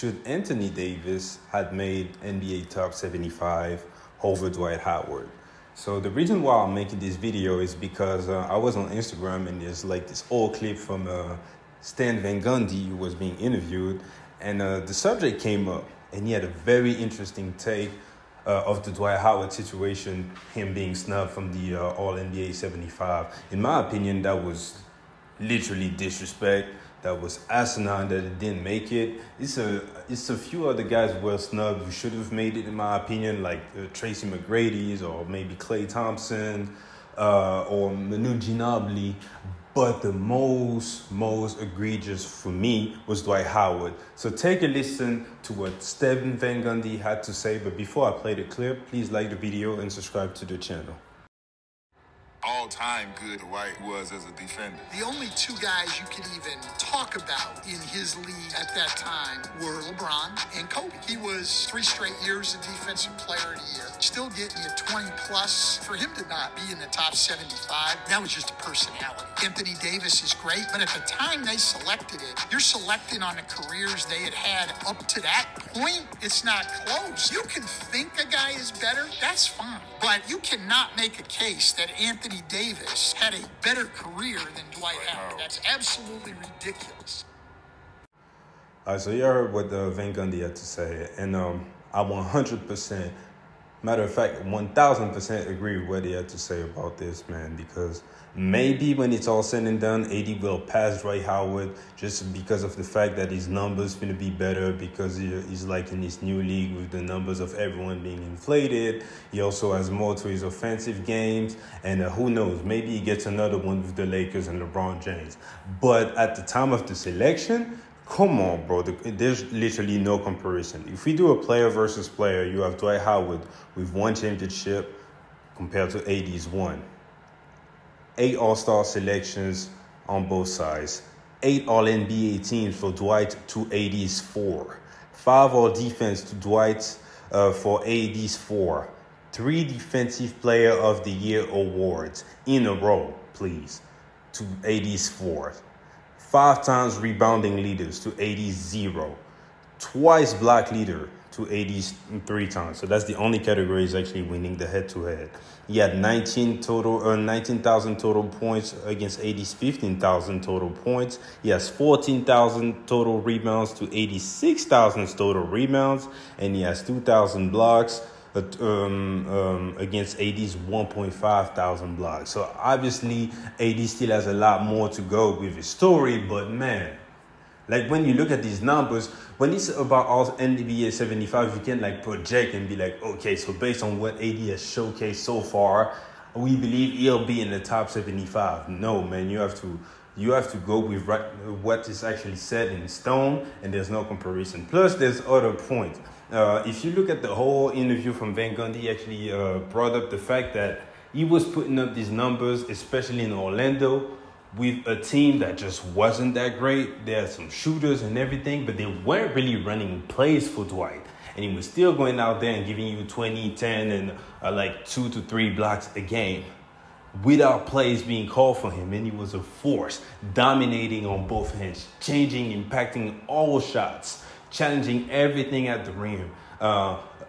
should Anthony Davis had made NBA Top 75 over Dwight Howard. So the reason why I'm making this video is because I was on Instagram and there's like this old clip from Stan Van Gundy who was being interviewed, and the subject came up and he had a very interesting take of the Dwight Howard situation, him being snubbed from the All-NBA 75. In my opinion, that was literally disrespect. That was asinine that it didn't make it. It's a few other guys who were snubbed who should have made it, in my opinion, like Tracy McGrady's or maybe Klay Thompson or Manu Ginobili. But the most egregious for me was Dwight Howard. So take a listen to what Stephen Van Gundy had to say. But before I play the clip, please like the video and subscribe to the channel. All-time good Dwight was as a defender. The only two guys you could even talk about in his league at that time were LeBron and Kobe. He was 3 straight years a defensive player of the year, still getting you 20 plus. For him to not be in the top 75, that was just a personality. Anthony Davis is great, but at the time they selected it, you're selecting on the careers they had up to that point. It's not close. You can think a guy is better, that's fine, but you cannot make a case that Anthony Davis had a better career than Dwight Howard. That's absolutely ridiculous. All right, so you heard what Van Gundy had to say, and I 100%, matter of fact, 1,000% agree with what he had to say about this, man, because maybe when it's all said and done, AD will pass Dwight Howard just because of the fact that his numbers going to be better, because he's like in this new league with the numbers of everyone being inflated. He also has more to his offensive games, and who knows, maybe he gets another one with the Lakers and LeBron James. But at the time of the selection, come on, bro. There's literally no comparison. If we do a player versus player, you have Dwight Howard with 1 championship compared to AD's 1. 8 All-Star selections on both sides. 8 All-NBA teams for Dwight to AD's 4. 5 All-Defense to Dwight for AD's 4. 3 Defensive Player of the Year awards in a row, please, to AD's 4. 5 times rebounding leaders to AD's 0. Twice block leader to AD's 3 times. So that's the only category he's actually winning the head-to-head. He had 19,000 total points against AD's 15,000 total points. He has 14,000 total rebounds to 86,000 total rebounds, and he has 2,000 blocks against AD's 1.5 thousand blocks. So obviously AD still has a lot more to go with his story, but man, like when you look at these numbers, when it's about all NBA 75, you can like project and be like, okay, so based on what AD has showcased so far, we believe he'll be in the top 75. No, man, you have to go with what is actually set in stone, and there's no comparison. Plus, there's other points. If you look at the whole interview from Van Gundy, he actually brought up the fact that he was putting up these numbers, especially in Orlando, with a team that just wasn't that great. They had some shooters and everything, but they weren't really running plays for Dwight. And he was still going out there and giving you 20, 10, and like 2 to 3 blocks a game without plays being called for him. And he was a force, dominating on both ends, changing, impacting all shots, challenging everything at the rim.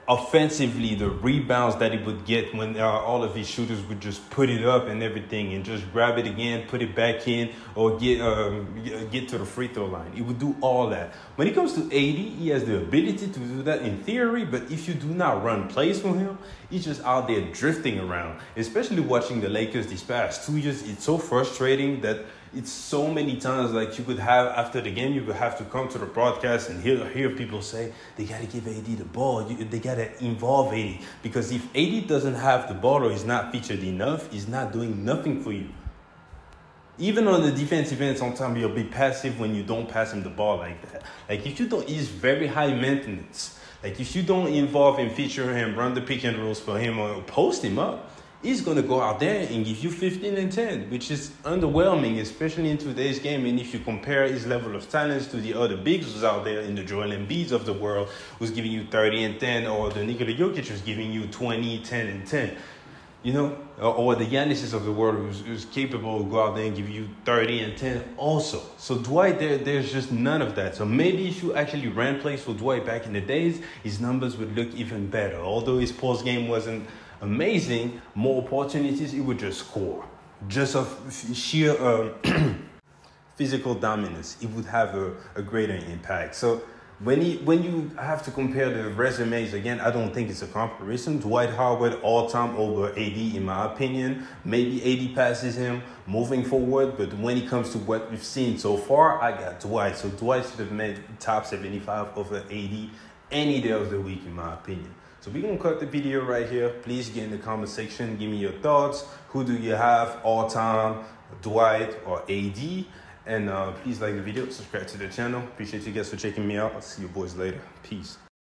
Offensively, the rebounds that he would get when all of his shooters would just put it up and everything and just grab it again, put it back in, or get to the free throw line. He would do all that. When it comes to AD, he has the ability to do that in theory, but if you do not run plays for him, he's just out there drifting around. Especially watching the Lakers these past 2 years, it's so frustrating that it's so many times like you could have, after the game, you could have to come to the broadcast and hear people say, they got to give AD the ball. They got to involve AD. Because if AD doesn't have the ball or is not featured enough, he's not doing nothing for you. Even on the defensive end, sometimes you'll be passive when you don't pass him the ball like that. Like if you don't, he's very high maintenance. Like if you don't involve and feature him, run the pick and rolls for him or post him up, he's going to go out there and give you 15 and 10, which is underwhelming, especially in today's game. And if you compare his level of talents to the other bigs who's out there in the Joel Embiids of the world, who's giving you 30 and 10, or the Nikola Jokic who's giving you 20, 10, and 10. you know, or the Giannis's of the world who's capable of go out there and give you 30 and 10 also. So Dwight, there's just none of that. So maybe if you actually ran plays for Dwight back in the days, his numbers would look even better. Although his post game wasn't amazing, more opportunities, he would just score. Just of sheer physical dominance, it would have a greater impact. So when you have to compare the resumes, again, I don't think it's a comparison. Dwight Howard all-time over AD, in my opinion. Maybe AD passes him moving forward, but when it comes to what we've seen so far, I got Dwight. So Dwight should have made top 75 over AD any day of the week, in my opinion. So we're going to cut the video right here. Please get in the comment section. Give me your thoughts. Who do you have all-time, Dwight or AD? And please like the video, subscribe to the channel. Appreciate you guys for checking me out. I'll see you boys later. Peace.